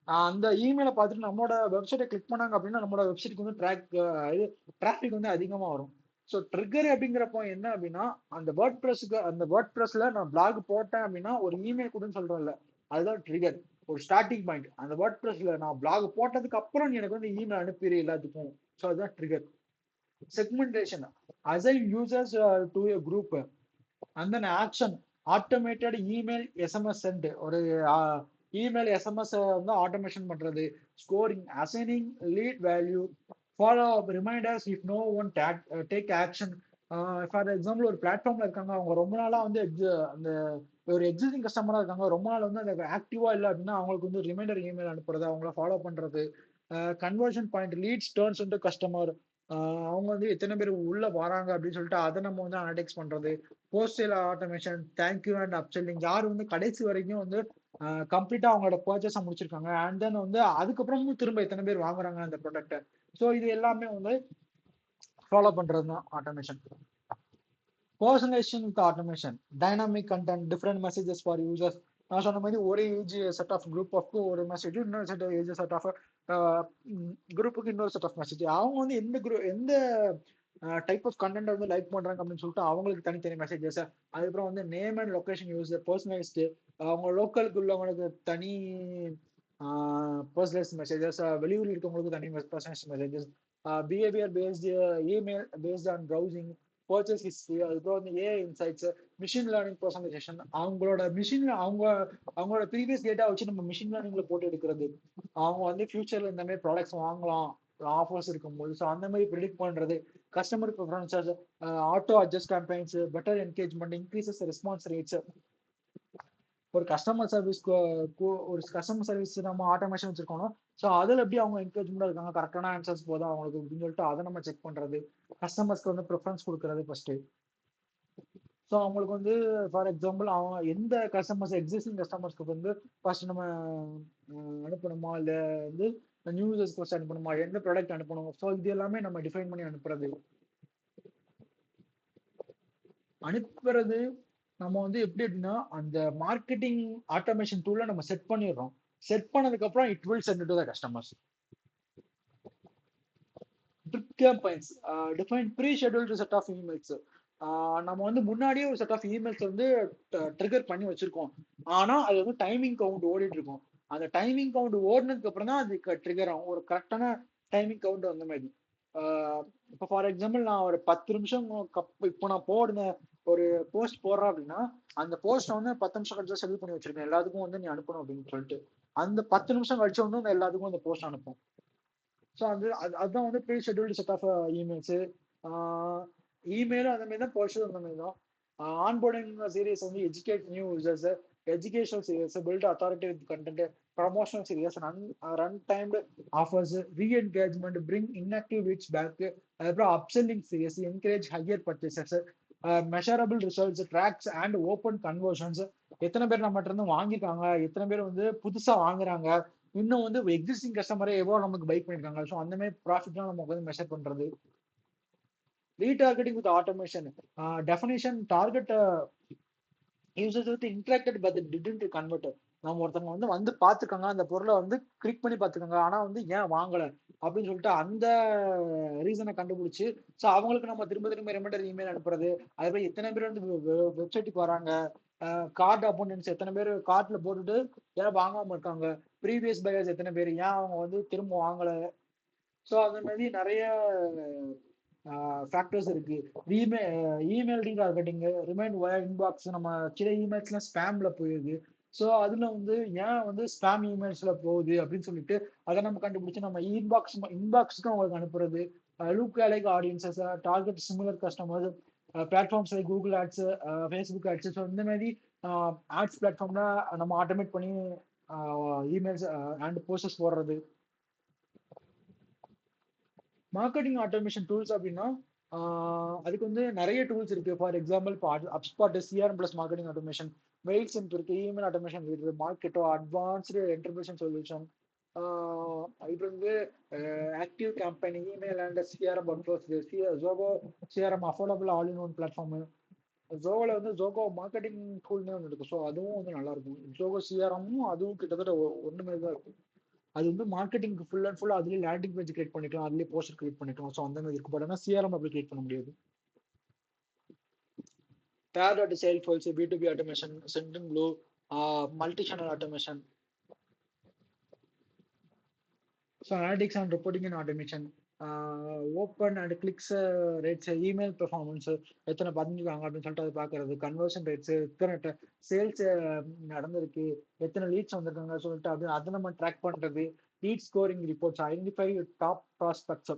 அந்த இமெயிலை பார்த்துட்டு நம்மளோட வெப்சைட்டை கிளிக் பண்ணாங்க அப்படின்னா நம்மளோட வெப்சைட்டுக்கு வந்து டிராஃபிக் வந்து அதிகமா வரும். ஸோ ட்ரிகர் அப்படிங்கிறப்போ என்ன அப்படின்னா அந்த வேர்ட் ப்ரெஸ்க்கு அந்த வேர்ட் ப்ரெஸ்ல நான் பிளாக் போட்டேன் அப்படின்னா ஒரு இமெயில் கொடுன்னு சொல்றேன்ல, அதுதான் ட்ரிகர். ஒரு ஸ்டார்டிங் பாயிண்ட். அந்த வேர்ட் ப்ரெஸ்ல நான் பிளாக் போட்டதுக்கு அப்புறம் நீ எனக்கு வந்து இமெயில் அனுப்பிடு எல்லாத்துக்கும். ஸோ அதுதான் trigger. Segmentation, assign users to a group and then action, automated email SMS send, ஒரு இமெயில் எஸ்எம்எஸ் வந்து ஆட்டோமேஷன் பண்றது, scoring, assigning lead value, follow up reminders if no one take action. For example ஒரு பிளாட்ஃபார்ம்ல இருக்காங்க, அவங்க ரொம்ப நாளா வந்து அந்த ஒரு எக்ஸிஸ்டிங் கஸ்டமரா இருக்காங்க, ரொம்ப நாள் வந்து அந்த ஆக்டிவா இல்லை அப்படின்னா அவங்களுக்கு வந்து ரிமைண்டர் இமெயில் அனுப்புறது, அவங்கள ஃபாலோ பண்றது. Conversion point, leads turns into customer, அவங்க வந்து எத்தனை பேர் உள்ள வராங்க அப்படின்னு சொல்லிட்டு அதை நம்ம வந்து அனலைஸ் பண்றது. Postal automation, thank you and upselling, யார் வந்து கடைசி வரைக்கும் வந்து கம்ப்ளீட்டா அவங்களோட பர்ச்சேஸை முடிச்சிருக்காங்க அண்ட் தென் வந்து அதுக்கப்புறமும் திரும்ப எத்தனை பேர் வாங்குறாங்க அந்த ப்ராடக்ட்டை. ஸோ இது எல்லாமே வந்து ஃபாலோ பண்றது தான் automation. Personalisation with automation, dynamic content, different messages for users. நான் சொன்ன மாதிரி ஒரு ஏஜ் செட் ஆஃப் குரூப் ஆஃப்க்கு ஒரு மெசேஜ், இன்னொரு செட் ஏஜ் செட் ஆஃப் குரூப்புக்கு இன்னொரு செட் ஆஃப் மெசேஜ். அவங்க வந்து எந்த டைப் ஆஃப் கண்டென்ட் வந்து லைக் பண்றாங்க அப்படின்னு சொல்லிட்டு அவங்களுக்கு தனித்தனி மெசேஜஸ். அதுக்கப்புறம் வந்து name and location user personalised, அவங்க லோக்கலுக்கு உள்ளவங்களுக்கு தனி பர்சனலைஸ்ட் மெசேஜஸ், வெளியூர் இருக்கவங்களுக்கு தனி personalised messages, behaviour based email based on browsing, purchase history, அதுக்கப்புறம் வந்து AI insights, machine learning personalisation, அவங்களோட ப்ரீவியஸ் டேட்டா வச்சு நம்ம மிஷின் லேர்னிங்ல போட்டு எடுக்கிறது, அவங்க வந்து ஃபியூச்சர்ல இந்த மாதிரி ப்ராடக்ட்ஸ் வாங்கலாம் ஆஃபர்ஸ் இருக்கும்போது, ஸோ அந்த மாதிரி ப்ரிடிக்ட் பண்றது. Customer preferences, auto adjust campaigns, better engagement, increases response rates. ஒரு கஸ்டமர் சர்வீஸ் நம்ம ஆட்டோமேஷன் வச்சிருக்கோம். ஸோ அதில் எப்படி அவங்க என்கேஜ்மெண்டா இருக்காங்க, கரெக்டான ஆன்சர்ஸ் போதும் அவங்களுக்கு அப்படின்னு சொல்லிட்டு அதை நம்ம செக் பண்றது. கஸ்டமர்ஸ்க்கு வந்து ப்ரிஃபரன்ஸ் கொடுக்கறது ஃபர்ஸ்ட். ஸோ அவங்களுக்கு வந்து ஃபார் எக்ஸாம்பிள் அவங்க எந்த கஸ்டமர்ஸ் எக்ஸிஸ்டிங் கஸ்டமர்ஸ்க்கு வந்து ஃபர்ஸ்ட் நம்ம அனுப்பணுமா, இல்லை வந்து நியூ யூசர்ஸ் ஃபர்ஸ்ட் அனுப்பணுமா, எந்த ப்ராடக்ட் அனுப்பணும். ஸோ இது எல்லாமே நம்ம டிஃபைன் பண்ணி அனுப்புறது. நம்ம வந்து எப்படி அப்படின்னா அந்த மார்க்கெட்டிங் ஆட்டோமேஷன் டூல நம்ம செட் பண்ணிடுறோம். செட் பண்ணதுக்கு அப்புறம் it will sent to the customers. Drip campaigns, define pre scheduled set of emails. நம்ம வந்து முன்னாடியே ஒரு செட் ஆஃப் இமெயில்ஸ் வந்து ட்ரிகர் பண்ணி வச்சிருக்கோம். ஆனா அது வந்து டைமிங் கவுண்ட் ஓடிட்டு இருக்கும். அந்த டைமிங் கவுண்ட் ஓடினதுக்கு அப்புறம் தான் அது ட்ரிகர் ஆகும். ஒரு கரெக்டான டைமிங் கவுண்ட் அந்த மாதிரி. இப்போ ஃபார் எக்ஸாம்பிள் நான் ஒரு 10 நிமிஷம் இப்போ நான் ஒரு போஸ்ட் போடுறேன் அப்படின்னா அந்த போஸ்ட் வந்து 10 நிமிஷம் கழிச்சு ஷெட்யூல் பண்ணி வச்சிருக்கேன், எல்லாத்துக்கும் வந்து நீ அனுப்பணும் அப்படின்னு சொல்லிட்டு. அந்த 10 நிமிஷம் கழிச்சு வந்து எல்லாத்துக்கும் அந்த போஸ்ட் அனுப்பும். ஸோ அதுதான் வந்து pre scheduled set of emails. இமெயிலும் அந்த மாதிரி தான், போஸ்டும் அந்த மாதிரி தான். ஆன்போர்டிங் சீரியஸ் வந்து educate new users, educational series, build authority with content, promotional series, run timed offers, reengagement, bring inactive reach back, அதுக்கப்புறம் upselling series, encourage higher purchases, measurable results, tracks and open conversions. எத்தனை பேர் நம்மகிட்ட இருந்து வாங்கிருக்காங்க, எத்தனை பேர் வந்து புதுசா வாங்குறாங்க, இன்னும் வந்து எக்ஸிஸ்டிங் கஸ்டமரே எவ்வளவு நமக்கு பை பண்ணிருக்காங்க. ஸோ அந்த மாதிரி ப்ராஃபிட்லாம் நம்ம வந்து மெஷர் பண்றது. Retargeting with automation, definition, target users with interacted but didn't convert. நம்ம ஒருத்தவங்க வந்து பார்த்துருக்காங்க, அந்த பொருளை வந்து கிளிக் பண்ணி பார்த்துருக்காங்க, ஆனா வந்து ஏன் வாங்கல அப்படின்னு சொல்லிட்டு அந்த ரீசனை கண்டுபிடிச்சு ஸோ அவங்களுக்கு நம்ம திரும்ப திரும்ப ரிமைண்டர் இமெயில் அனுப்புறது. அதுக்கப்புறம் எத்தனை பேர் வந்து வெப்சைட்டுக்கு வராங்க, கார்டு அப்போனன்ட்ஸ் எத்தனை பேர் கார்ட்ல போட்டுட்டு ஏன் வாங்காம இருக்காங்க, ப்ரீவியஸ் பையர்ஸ் எத்தனை பேர் ஏன் அவங்க வந்து திரும்ப வாங்கல. ஸோ அந்த மாதிரி நிறைய ஃபேக்டர்ஸ் இருக்கு. Email retargeting, remind wire inbox, நம்ம சில இமெயில்ஸ்லாம் ஸ்பேம்ல போயிடுது. ஸோ அதுல வந்து ஏன் வந்து ஸ்பேம் இமெயில்ஸ்ல போகுது அப்படின்னு சொல்லிட்டு அதை நம்ம கண்டுபிடிச்சு நம்ம இன்பாக்ஸ்க்கு அவங்களுக்கு அனுப்புறது. Lookalike audiences, target similar customers, platforms like Google Ads, Facebook Ads. So இந்த மாதிரி ஆட்ஸ் பிளாட்ஃபார்ம்ல நம்ம ஆட்டோமேட் பண்ணி இமெயில்ஸ் அண்ட் போஸ்டர்ஸ் போடுறது. மார்க்கெட்டிங் ஆட்டோமேஷன் டூல்ஸ் அப்படின்னா அதுக்கு வந்து நிறைய டூல்ஸ் இருக்கு. ஃபார் எக்ஸாம்பிள் இப்போ HubSpot CRM plus marketing automation, Mailchimp இருக்கு, இமெயில் ஆட்டோமேஷன் இருக்கு, மார்க்கெட்டோ அட்வான்ஸ்டு என்டர்பிரேஷன் சொல்யூஷன், இது வந்து active campaign, email and CRM workflows, Zoho CRM affordable all in one platform. ஜோகோல வந்து ஜோகோ மார்க்கெட்டிங் டூல்னே ஒன்று இருக்கு. So அதுவும் வந்து நல்லா இருக்கும். ஜோகோ சிஆர்எம்மும் அதுவும் கிட்டத்தட்ட ஒன்று மாதிரி தான் இருக்கும். அது வந்து மார்க்கெட்டிங் ஃபுல் அண்ட் ஃபுல் அதுலேயே லேண்டிங் பேஜ் கிரியேட் பண்ணிக்கலாம், அதுலேயே போஸ்டர் கிரியேட் பண்ணிக்கலாம். ஸோ அந்த மாதிரி இருக்கு. பட் ஆனால் சிஆர்எம் அப்படி கிரியேட் பண்ண முடியாது. Third ad sale falls, B2B automation, sending blue, multi channel automation, so analytics and reporting and automation, open and clicks rates, email performance எத்தனை பதிஞ்சுக்காங்க அப்படின்னு சொல்லிட்டு அதை பார்க்கறது, கன்வர்ஷன் ரேட்ஸ் எத்தனை சேல்ஸ் நடந்திருக்கு, எத்தனை லீட்ஸ் வந்திருக்காங்க சொல்லிட்டு அதை நம்ம ட்ராக் பண்றது, lead scoring reports, identify top prospects.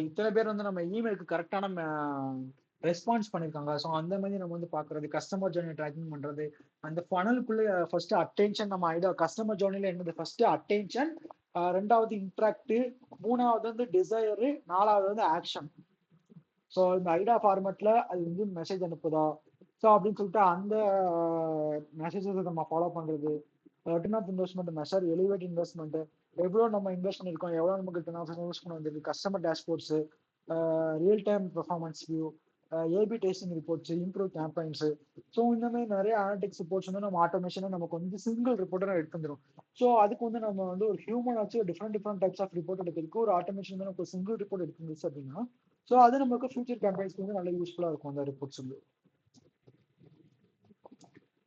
இத்தனை பேர் வந்து நம்ம இமெயிலுக்கு கரெக்டான ரெஸ்பான்ஸ் பண்ணியிருக்காங்க. ஸோ அந்த மாதிரி நம்ம வந்து பார்க்கறது, கஸ்டமர் ஜேர்னி ட்ராக்கிங் பண்றது, அந்த ஃபனலுக்குள்ள ஃபர்ஸ்ட் அட்டென்ஷன் நம்ம ஐடியா கஸ்டமர் ஜேர்னில என்னது ஃபர்ஸ்ட் அட்டென்ஷன், ரெண்டாவது இன்ட்ராக்ட், மூணாவது வந்து டிசைரு, நாலாவது வந்து ஆக்ஷன். ஸோ இந்த ஐடா ஃபார்மேட்ல அது வந்து மெசேஜ் அனுப்புதா, ஸோ அப்படின்னு சொல்லிட்டு அந்த மெசேஜஸ் நம்ம ஃபாலோ பண்றது, return of investment measure, elevate investment, எவ்வளோ நம்ம இன்வெஸ்ட் பண்ணிருக்கோம், எவ்வளோ நமக்கு ரிட்டர்ன் ஆஃப் இன்வெஸ்ட்மெண்ட் வந்திருக்கு, customer dashboards, real time performance view, AB testing reports, improve campaigns. So இந்த மாதிரி நிறைய அனாலிட்டிக்ஸ் ரிப்போர்ட்ஸ் வந்து நம்ம ஆட்டோமேஷனை நமக்கு வந்து சிங்கிள் ரிப்போர்ட்டை எடுத்து வந்துடும். ஸோ அதுக்கு வந்து நம்ம வந்து ஒரு ஹியூமன் வச்சு டிஃப்ரெண்ட் டைப்ஸ் ஆஃப் ரிப்போர்ட் எடுக்கிறதுக்கு ஒரு ஆட்டோமேஷன் வந்து நமக்கு சிங்கிள் ரிப்போர்ட் எடுத்துருந்துச்சு அப்படின்னா, ஸோ அது நமக்கு ஃபியூச்சர் கேம்பைன்ஸ்க்கு வந்து நல்ல யூஸ்ஃபுல்லாக இருக்கும் அந்த ரிப்போர்ட்ஸ் வந்து.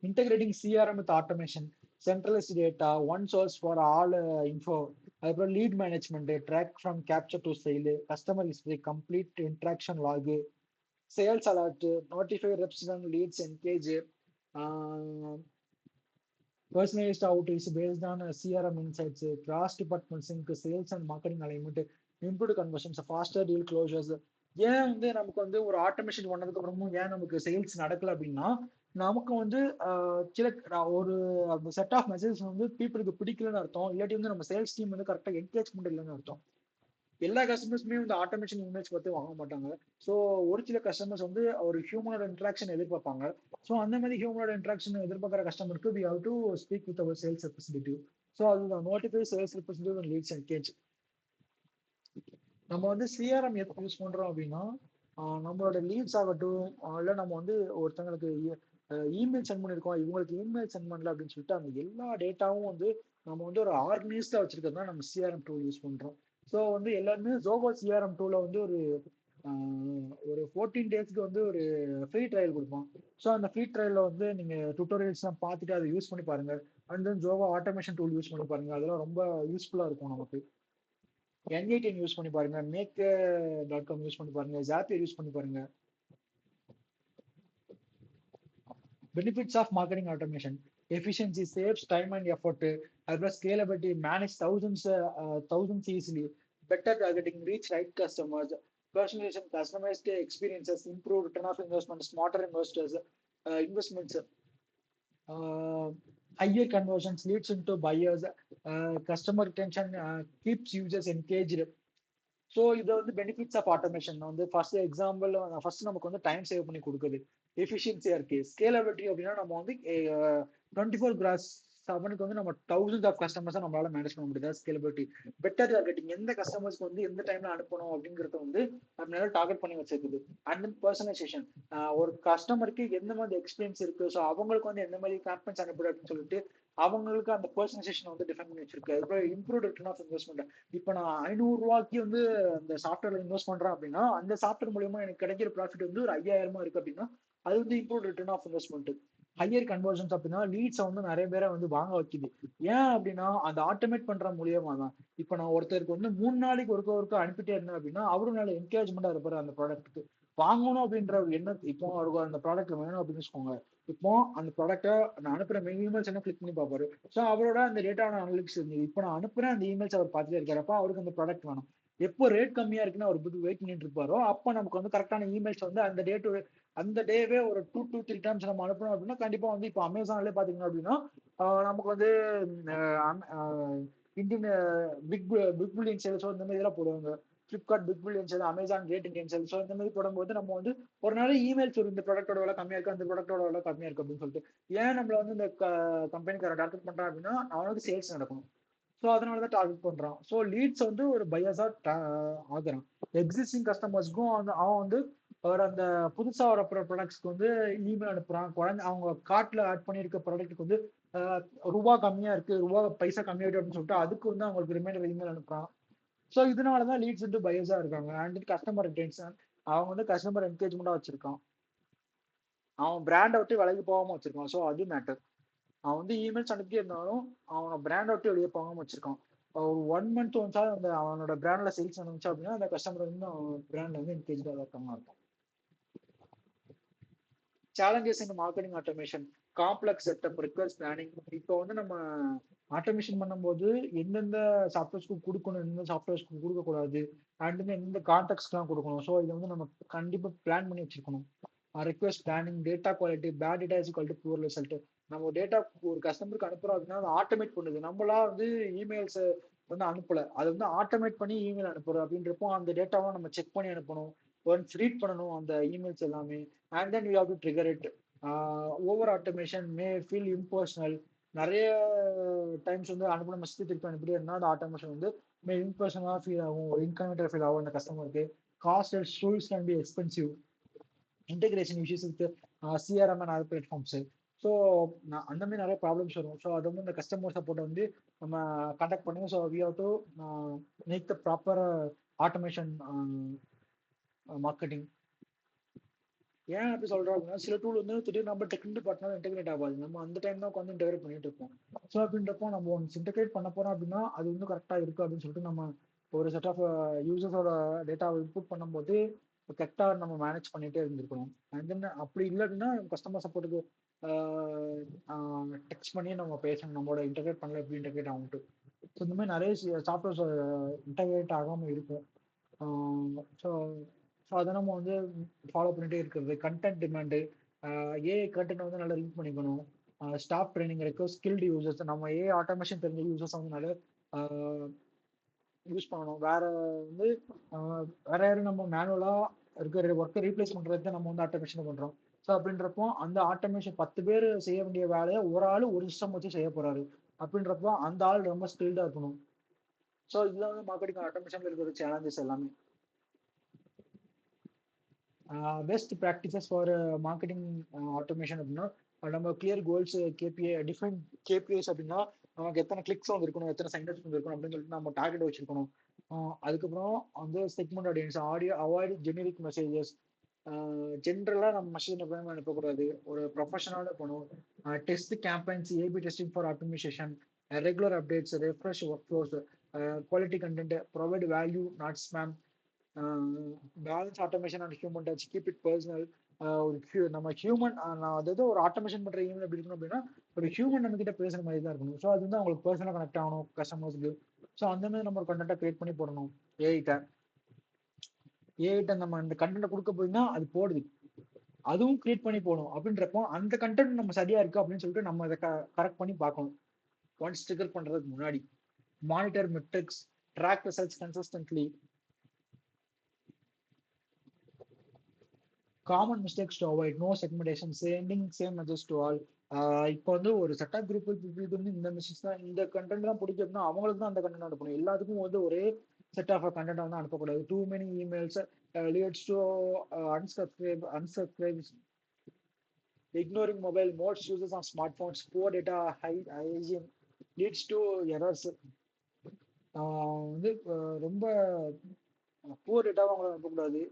Integrating CRM with automation, centralised data, one source for all info, அதுக்கப்புறம் lead management, track from capture to sale, customer history, complete interaction log, sales alert, notify reps and leads engage, personalized outreach based on CRM insights, cross department sync, sales and marketing alignment, improved conversions, faster deal closures. ஏன் வந்து நமக்கு வந்து ஒரு automation பண்ணதுக்கு அப்புறமும் ஏன் நமக்கு sales நடக்கல அப்படின்னா, நமக்கு வந்து சில ஒரு செட் ஆஃப் மெசேஜ் வந்து பீப்புளுக்கு பிடிக்கலன்னு அர்த்தம், இல்லாட்டி வந்து நம்ம சேல்ஸ் டீம் வந்து கரெக்டாக என்கேஜ்மெண்ட் இல்லைன்னு அர்த்தம். எல்லா கஸ்டமர்ஸுமே வந்து ஆட்டோமேஷன் இமேஜ் பார்த்து வாங்க மாட்டாங்க. ஸோ ஒரு சில கஸ்டமர்ஸ் வந்து ஒரு ஹியூமனோட இன்ட்ராக்ஷன் எதிர்பார்ப்பாங்க. ஸோ அந்த மாதிரி ஹியூமனோட இன்ட்ராக்ஷன் எதிர்பார்க்குற கஸ்டமருக்கு we have to speak with our sales representative. So அது notify sales representative and leads engage. நம்ம வந்து சிஆர்எம் எதுக்கு யூஸ் பண்றோம் அப்படின்னா, நம்மளோட லீட்ஸ் ஆகட்டும், இல்லை நம்ம வந்து ஒருத்தங்களுக்கு இமெயில் சென்ட் பண்ணியிருக்கோம், இவங்களுக்கு இமெயில் சென்ட் பண்ணல அப்படின்னு சொல்லிட்டு அந்த எல்லா டேட்டாவும் வந்து நம்ம வந்து ஒரு ஆர்கனைஸ்டா வச்சிருக்கிறது தான் நம்ம சிஆர்எம் டூல் யூஸ் பண்றோம். ஸோ வந்து எல்லாருமே ஜோகோ சிஆர்எம் டூல வந்து ஒரு 14 டேஸ்க்கு வந்து ஒரு ஃப்ரீ ட்ரையல் கொடுப்போம். ஸோ அந்த ஃப்ரீ ட்ரையல்ல வந்து நீங்க டுட்டோரியல்ஸ்லாம் பார்த்துட்டு அதை யூஸ் பண்ணி பாருங்க. And then Zoho automation tool use பண்ணி பாருங்க, அதெல்லாம் ரொம்ப யூஸ்ஃபுல்லா இருக்கும் நமக்கு. N8N யூஸ் பண்ணி பாருங்க, make.com யூஸ் பண்ணி பாருங்க, Zapier யூஸ் பண்ணி பாருங்க. Benefits of marketing automation, efficiency, saves time and effort, அதுக்கப்புறம் scalability, manage thousands easily, better targeting, reach right customers, personalisation, customised experiences, improve return of investment, smarter investments, higher conversions leads into buyers, customer retention, keeps users engaged. So இதை வந்து benefits of automation வந்து first example first நமக்கு வந்து time save பண்ணி கொடுக்குது, எஃபிஷியன்சியா இருக்கு. Scalability அப்படின்னா நம்ம வந்து 24/7 வந்து நம்ம thousands ஆஃப் கஸ்டமர்ஸை நம்மளால மேனேஜ் பண்ண முடியுது, ஸ்கேலபிலிட்டி. பெட்டர் டார்கெட்டிங், எந்த கஸ்டமர்ஸ்க்கு வந்து எந்த டைம்ல அனுப்பணும் அப்படிங்கறத வந்து நம்மளால டார்கெட் பண்ணி வச்சிருக்குது. அண்ட் தென் பர்சனலைசேஷன், ஒரு கஸ்டமருக்கு எந்த மாதிரி எக்ஸ்பீரியன்ஸ் இருக்கு, ஸோ அவங்களுக்கு வந்து எந்த மாதிரி கேம்பெயின்ஸ் அனுப்புறது அப்படின்னு சொல்லிட்டு அவங்களுக்கு அந்த பர்சனலைசேஷன் வந்து டிஃபைன் பண்ணி வச்சிருக்கு. அதுக்கப்புறம் இம்ப்ரூவ் ரிட்டர்ன் ஆஃப் இன்வெஸ்ட்மெண்ட், இப்போ நான் 500 ரூபாய்க்கு வந்து அந்த சாஃப்ட்வேர்ல இன்வெஸ்ட் பண்றேன் அப்படின்னா, அந்த சாஃப்ட்வேர் மூலியமா எனக்கு கிடைக்கிற ப்ராஃபிட் வந்து ஒரு 5000 இருக்கு அப்படின்னா அது வந்து improve return of investment. Higher conversions அப்படின்னா லீட்ஸை வந்து நிறைய பேரை வந்து வாங்க வைக்குது. ஏன் அப்படின்னா அந்த ஆட்டோமேட் பண்ற மூலியமா தான். இப்போ நான் ஒருத்தருக்கு வந்து 3 நாளைக்கு ஒருக்க அனுப்பிட்டே இருந்தேன் அப்படின்னா அவரும் நல்ல என்கேஜ்மெண்டா இருப்பாரு அந்த ப்ராடக்ட்டுக்கு, வாங்கணும் அப்படின்ற ஒரு எண்ணம். இப்போ அவருக்கு அந்த ப்ராடக்ட் வேணும் அப்படின்னு வச்சுக்கோங்க, இப்போ அந்த ப்ராடக்ட்டை நான் அனுப்புற இமெயில்ஸ் என்ன கிளிக் பண்ணி பார்ப்பாரு. ஸோ அவரோட அந்த டேட்டான அனலிட்டிக்ஸ் இருந்து இப்போ நான் அனுப்புறேன் அந்த இமெயில்ஸ் அவர் பார்த்துட்டே இருக்காரப்ப அவருக்கு அந்த ப்ராடக்ட் வேணும். எப்போ ரேட் கம்மியா இருக்குன்னு அவர் வெயிட் பண்ணிட்டு இருப்பாரோ அப்போ நமக்கு வந்து கரெக்டான இமெயில்ஸ் வந்து அந்த டேவே ஒரு 2 to 3 டைம்ஸ் நம்ம அனுப்பணும் அப்படின்னா கண்டிப்பா வந்து இப்போ அமேசான்லேயே பாத்தீங்கன்னா அப்படின்னா நமக்கு வந்து இந்தியன் பிக் பிக் பில்லியன் சேல்ஸோ இந்த மாதிரி இதெல்லாம் போடுவாங்க. Flipkart big billion sale, Amazon great Indian sale. So இந்த மாதிரி போடும்போது நம்ம வந்து ஒரு நாள் இமெயில்ஸ் வரும், இந்த ப்ராடக்டோட விலை கம்மியா இருக்கு, அந்த ப்ராடக்டோட விலை கம்மியா இருக்கு அப்படின்னு சொல்லிட்டு. ஏன் நம்மள வந்து இந்த கம்பெனிக்கார டார்கெட் பண்றான் அப்படின்னா அவனுக்கு சேல்ஸ் நடக்கணும். ஸோ அதனால தான் டார்கெட் பண்றான். ஸோ லீட்ஸ் வந்து ஒரு பையஸா ஆகுறான். எக்ஸிஸ்டிங் கஸ்டமர்ஸ்க்கும் அவன் வந்து அவர் அந்த புதுசா வர ப்ராடக்ட்ஸ்க்கு வந்து இமெயில் அனுப்புறான். குழந்தை அவங்க கார்ட்ல ஆட் பண்ணியிருக்க ப்ராடக்ட்டுக்கு வந்து ரூபா கம்மியா இருக்கு, ரூபா பைசா கம்மியாயிட்டு அப்படின்னு சொல்லிட்டு அதுக்கு வந்து அவங்களுக்கு ரிமைண்டர் இமெயில் அனுப்புறான். ஸோ இதனாலதான் லீட்ஸ் வந்து பையஸா இருக்காங்க. அண்ட் கஸ்டமர் ரிட்டென்ஷன், அவன் வந்து கஸ்டமர் என்கேஜ்மெண்டா வச்சிருக்கான், அவன் பிராண்டை விட்டு விலகி போகாம வச்சிருக்கான். ஸோ அது மேட்டர். அவன் வந்து இமெயில்ஸ் அனுப்பி இருந்தாலும் அவனை பிராண்டை விட்டு வெளியே போகாம வச்சிருக்கான். ஒரு 1 மந்த் ஒன்ஸா அந்த அவனோட பிராண்ட்ல சேல்ஸ் ஆரம்பிச்சா அப்படின்னா அந்த கஸ்டமர் வந்து அவன் பிராண்ட்ல வந்து என்கேஜா இருக்காம இருக்கும். சேலஞ்சஸ் இன் marketing automation, complex setup, request planning. இப்போ வந்து நம்ம ஆட்டோமேஷன் பண்ணும்போது எந்தெந்த சாஃப்ட்வேர்ஸ்க்கு கொடுக்கணும், எந்தெந்த சாஃப்ட்வேர்ஸ்க்கு கொடுக்கக்கூடாது, அண்ட் எந்த கான்டெக்ட்லாம் கொடுக்கணும். ஸோ இதை வந்து நம்ம கண்டிப்பாக பிளான் பண்ணி வச்சிருக்கணும். Request planning, data quality, bad data is equal to poor result. நம்ம டேட்டா ஒரு கஸ்டமருக்கு அனுப்புறோம் அப்படின்னா அதை ஆட்டோமேட் பண்ணுது. நம்மளா வந்து இமெயில்ஸ் வந்து அனுப்பல, அது வந்து ஆட்டோமேட் பண்ணி இமெயில் அனுப்புறோம். அப்படின்றப்போ அந்த டேட்டாவை நம்ம செக் பண்ணி அனுப்பணும், ஒன்ஸ் ரீட் பண்ணணும் அந்த இமெயில்ஸ் எல்லாமே. And then you have to trigger it. Over automation May feel impersonal. நிறைய டைம்ஸ் வந்து அனுப்ப நம்ம திருப்பி அனுப்பிட்டே இருந்தால் அந்த ஆட்டோமேஷன் வந்து மே இம்பர்சனலாக ஃபீல் ஆகும், ஒரு இன்கன்வீனியன்ட் ஃபீல் ஆகும் அந்த கஸ்டமருக்கு. Cost and tools can be expensive. Integration issues with CRM and other platforms. So அந்த மாதிரி நிறைய ப்ராப்ளம்ஸ் வரும். ஸோ அது வந்து இந்த கஸ்டமர் சப்போர்ட்டை வந்து நம்ம கான்டாக்ட் பண்ணுவோம். So we have to make the proper automation marketing. ஏன் அப்படி சொல்றோம் அப்படின்னா சில டூல் வந்து திடீர்னு நம்ம டெக்னிக்கல் டிபார்ட்மெண்ட் இன்டெகிரேட் ஆகாது, நம்ம அந்த டைம் தான் உட்காந்து இன்டெகிரேட் பண்ணிட்டு இருப்போம். ஸோ அப்படின்றப்போ நம்ம ஒன்ஸ் இன்டெகிரேட் பண்ண போறோம் அப்படின்னா அது வந்து கரெக்டாக இருக்கு அப்படின்னு சொல்லிட்டு நம்ம ஒரு செட் ஆஃப் யூசர்ஸோட டேட்டாவை இன்புட் பண்ணும்போது கரெக்டாக நம்ம மேனேஜ் பண்ணிட்டே இருந்திருக்கணும். அண்ட் தென் அப்படி இல்லை அப்படின்னா கஸ்டமர் சப்போர்ட்டுக்கு டெக்ஸ்ட் பண்ணி நம்ம பேசணும், நம்மளோட இன்டெகிரேட் பண்ணல எப்படி இன்டெகிரேட் ஆகும்ட்டு. ஸோ இந்த மாதிரி நிறைய சாஃப்ட்வேர்ஸ் இன்டெகிரேட் ஆகாமல் இருக்கும். ஸோ ஸோ அதை நம்ம வந்து ஃபாலோ பண்ணிட்டே இருக்கிறது. கண்டென்ட் டிமாண்டு, ஏஐ கண்டென்ட் வந்து நல்லா ரீட் பண்ணிக்கணும். ஸ்டாஃப் ட்ரைனிங் இருக்கு, ஸ்கில்டு யூசர்ஸ், நம்ம ஏஐ ஆட்டோமேஷன் தெரிஞ்ச யூசர்ஸ் வந்து நல்லா யூஸ் பண்ணணும். வேற வந்து வேற யாரும் நம்ம மேனுவலா இருக்கிற ஒர்க்கை ரீப்ளேஸ் பண்றது நம்ம வந்து ஆட்டோமேஷன் பண்றோம். ஸோ அப்படின்றப்போ அந்த ஆட்டோமேஷன் 10 பேர் செய்ய வேண்டிய வேலையை ஒரு ஆள் ஒரு சிஸ்டம் வச்சு செய்ய போறாரு. அப்படின்றப்போ அந்த ஆள் ரொம்ப ஸ்கில்டா இருக்கணும். ஸோ இதுதான் வந்து மார்க்கெட்டிங் ஆட்டோமேஷன்ல இருக்கிற சேலஞ்சஸ் எல்லாமே. Best practices for marketing automation அப்படின்னா நம்ம clear goals, KPI define KPIs அப்படின்னா நமக்கு எத்தனை கிளிக்ஸ் வந்துருக்கணும், எத்தனை சைன்அப்ஸ் வந்துருக்கணும் அப்படின்னு சொல்லிட்டு நம்ம டார்கெட் வச்சிருக்கணும். அதுக்கப்புறம் வந்து segment audience, audio avoid generic messages. ஜென்ரலாக நம்ம மெசேஜ் அனுப்பக்கூடாது, ஒரு ப்ரொஃபஷனலாக இருக்கணும். Test campaigns, A B testing for automation, regular updates, refresh workflows, quality content, provide value not spam, balance automation and human touch, keep it personal. நம்ம human, அதாவது ஒரு automation பண்ற ஈமெயில் எப்படி இருக்கணும் அப்படின்னா ஒரு ஹியூமன் நம்ம கிட்ட பேசுற மாதிரி தான் இருக்கணும். ஸோ அது வந்து அவங்களுக்கு பர்சனலாக கனெக்ட் ஆகணும் கஸ்டமர்ஸ்க்கு. ஸோ அந்த மாதிரி நம்ம ஒரு கண்டென்ட்டை கிரியேட் பண்ணி போடணும். ஏஐட்ட நம்ம அந்த கண்டென்ட்டை கொடுக்க போயின்னா அது போடுது, அதுவும் கிரியேட் பண்ணி போகணும். அப்படின்றப்போ அந்த கண்டென்ட் நம்ம சரியா இருக்கு அப்படின்னு சொல்லிட்டு நம்ம அதை கரெக்ட் பண்ணி பார்க்கணும் ஒன்ஸ் ட்ரிகர் பண்றதுக்கு முன்னாடி. Monitor metrics, track results consistently. Common mistakes to avoid, no segmentation, sending same message to all. இப்போ வந்து ஒரு செட் ஆஃப் குரூப் வந்து இந்த மெசேஜ் தான், இந்த கண்டென்ட் தான் பிடிக்கும்னா அவங்களுக்கு தான் அந்த கண்டென்ட் அனுப்பணும். எல்லாத்துக்கும் வந்து ஒரே செட் ஆஃப் கண்டென்ட் வந்து அனுப்பக்கூடாது. Too many emails leads to unsubscribe, ignoring mobile, most users on smartphones, poor data hygiene leads to errors. வந்து ரொம்ப புவர் டேட்டாவை அவங்களை அனுப்பக்கூடாது.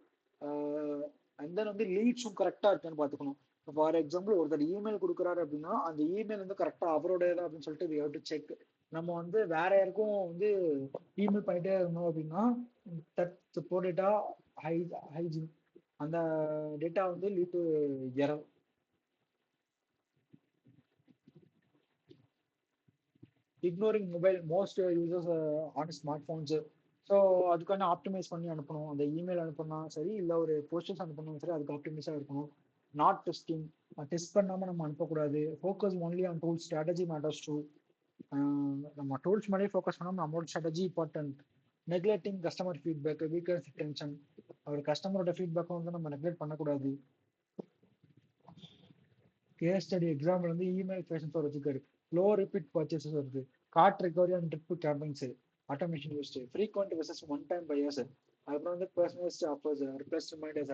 அண்ட் தென் வந்து லீட்ஸும் கரெக்டாக இருக்கான்னு பார்த்துக்கணும். ஃபார் எக்ஸாம்பிள் ஒருத்தர் இமெயில் கொடுக்குறாரு அப்படின்னா அந்த இமெயில் வந்து கரெக்டாக அவரோட அப்படின்னு சொல்லிட்டு வி ஹேவ் டு செக். நம்ம வந்து வேற யாருக்கும் வந்து இமெயில் பண்ணிட்டே இருந்தோம் அப்படின்னா தட் புவர் டேட்டா ஹைஜீன், அந்த டேட்டா வந்து lead to error. Ignoring mobile, most users on smart phones. So அதுக்கான ஆப்டிமைஸ் பண்ணி அனுப்பணும். அந்த இமெயில் அனுப்பணும் சரி, இல்லை ஒரு போஸ்டர்ஸ் அனுப்பணும் சரி, அதுக்கு ஆப்டிமைஸாக இருக்கணும். நாட் டெஸ்டிங், டெஸ்ட் பண்ணாமல் நம்ம அனுப்பக்கூடாது. Focus only on tool, strategy matters too. நம்ம டூல்ஸ் மேலே ஃபோக்கஸ் பண்ணாமல் நம்மளோட strategy important. Neglecting customer feedback weakens tension. ஒரு கஸ்டமரோட ஃபீட்பேக்கும் வந்து நம்ம நெக்லெக்ட் பண்ணக்கூடாது. கேஸ் ஸ்டடி எக்ஸாம்பிள் வந்து இமெயில் பேஷன்ஸ் வச்சுக்காரு. லோ ரிப்பீட் பர்ச்சேசஸ் வருது. Cart recovery and drip campaigns automation used. Frequent விசஸ் ஒன் டைம் பையர்ஸ். அப்புறம் வந்து personalised offers request reminders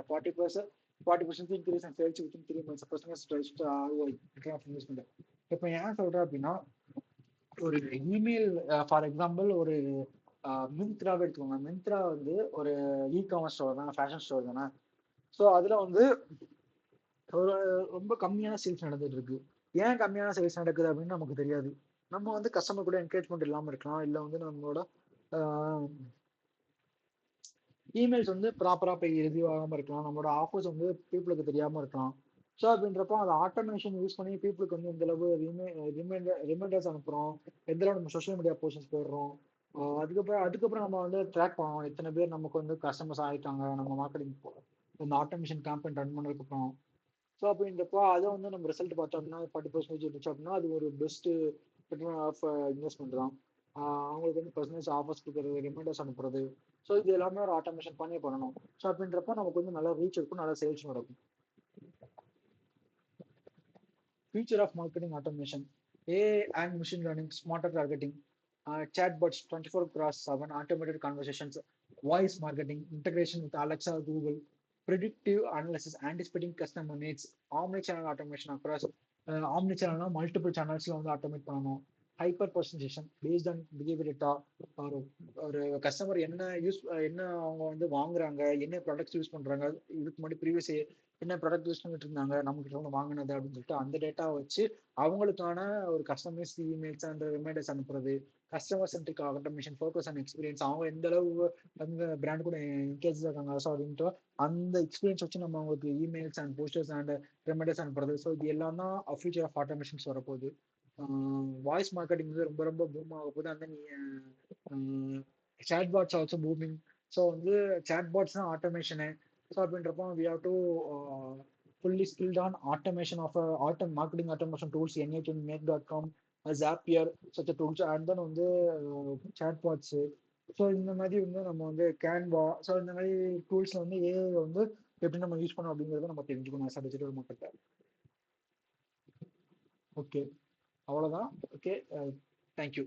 40% increase and sales within 3 months. Personalised ROI investment. இப்போ ஏன் சொல்றேன் அப்படின்னா, ஒரு இமெயில் ஃபார் எக்ஸாம்பிள் ஒரு மிந்த்ராவே எடுத்துக்கோங்க. மிந்த்ரா வந்து ஒரு இ காமர்ஸ் ஸ்டோர் தானே, ஃபேஷன் ஸ்டோர் தானே. ஸோ அதுல வந்து ஒரு ரொம்ப கம்மியான சேல்ஸ் நடந்துட்டு இருக்கு. ஏன் கம்மியான சேல்ஸ் நடக்குது அப்படின்னு நமக்கு தெரியாது. நம்ம வந்து கஸ்டமர் கூட என்கரேஜ்மெண்ட் இல்லாம இருக்கலாம், இல்ல வந்து நம்மளோட இமெயில்ஸ் வந்து ப்ராப்பரா போய் ரிவ்யூ ஆகாம இருக்கலாம், நம்மளோட ஆஃபர்ஸ் வந்து பீப்புளுக்கு தெரியாம இருக்கலாம். ஸோ அப்படின்றப்போ அதை ஆட்டோமேஷன் யூஸ் பண்ணி பீப்புளுக்கு வந்து எந்த அளவு ரிமைண்டர்ஸ் அனுப்புறோம், எந்த அளவு நம்ம சோஷியல் மீடியா போஸ்டர்ஸ் போடுறோம், அதுக்கப்புறம் நம்ம வந்து ட்ராக் பண்ணோம் எத்தனை பேர் நமக்கு வந்து கஸ்டமர்ஸ் ஆயிட்டாங்க நம்ம மார்க்கெட்டிங் இந்த ஆட்டோமேஷன் கேம்பெயின் ரன் பண்ணதுக்கு அப்புறம். ஸோ அப்படின்றப்போ அதை வந்து நம்ம ரிசல்ட் பார்த்தோம் அப்படின்னா 40% இருந்துச்சு அப்படின்னா அது ஒரு பெஸ்ட் ரிட்டர்ன் ஆஃப் இன்வெஸ்ட்மெண்ட் தான். அவங்களுக்கு வந்து பர்சனல்ஸ் ஆஃபர்ஸ் கொடுக்குறது, ரிமைண்டர்ஸ் அனுப்புறது. ஸோ இது எல்லாமே ஒரு ஆட்டோமேஷன் பண்ணி பண்ணணும். ஸோ அப்படின்றப்போ நமக்கு வந்து நல்லா ரீச் இருக்கும், நல்லா சேல்ஸ் நடக்கும். Future of marketing automation, AI and machine learning, smarter targeting, chatbots 24/7, automated conversations, voice marketing, integration with Alexa, Google, predictive analysis, anticipating customer needs, omni-channel automation across omni-channel multiple channelsல வந்து automate பண்ணணும். Hyper presentation based on behaviour data. ஒரு ஒரு customer என்ன அவங்க வந்து வாங்குறாங்க, என்ன products use பண்றாங்க, இதுக்கு முன்னாடி ப்ரீவியஸ் என்ன ப்ராடக்ட் யூஸ் பண்ணிட்டு இருந்தாங்க, நமக்கு வந்து வாங்கினது அப்படின்னு சொல்லிட்டு அந்த டேட்டாவை வச்சு அவங்களுக்கான ஒரு கஸ்டமைஸ் இமெயில்ஸ் அண்ட் ரிமைண்டர்ஸ் அனுப்புறது. Customer centric automation focus and experience, அவங்க எந்த அளவு அந்த பிராண்ட் கூட என்கேஜ் இருக்காங்க ஸோ அப்படின்ட்டு அந்த எக்ஸ்பீரியன்ஸ் வச்சு நம்ம அவங்களுக்கு emails and posters and reminders அனுப்புறது. ஸோ இது எல்லாம் தான் ஃபியூச்சர் ஆஃப் ஆட்டோமேஷன்ஸ் வரப்போகுது. வாய்ஸ் மார்க்கெட்டிங் வந்து ரொம்ப ரொம்ப பூம் ஆக போகுது. அந்த சேட்பாட்ஸ் ஆல்சோ பூமிங். ஸோ வந்து சேட்பாட்ஸ் தான் ஆட்டோமேஷனு. ஸோ அப்படின்றப்போ we have to fully skilled on automation of marketing automation tools, N8 and Make.com, Zapier, such a tools, and then வந்து chatbots. ஸோ இந்த மாதிரி வந்து நம்ம வந்து கேன்வா, ஸோ இந்த மாதிரி டூல்ஸ் வந்து ஏஐ வந்து எப்படி நம்ம யூஸ் பண்ணோம் அப்படிங்கிறத நம்ம தெரிஞ்சுக்கணும் as a digital marketer. Okay, அவ்வளோதான். Okay, thank you.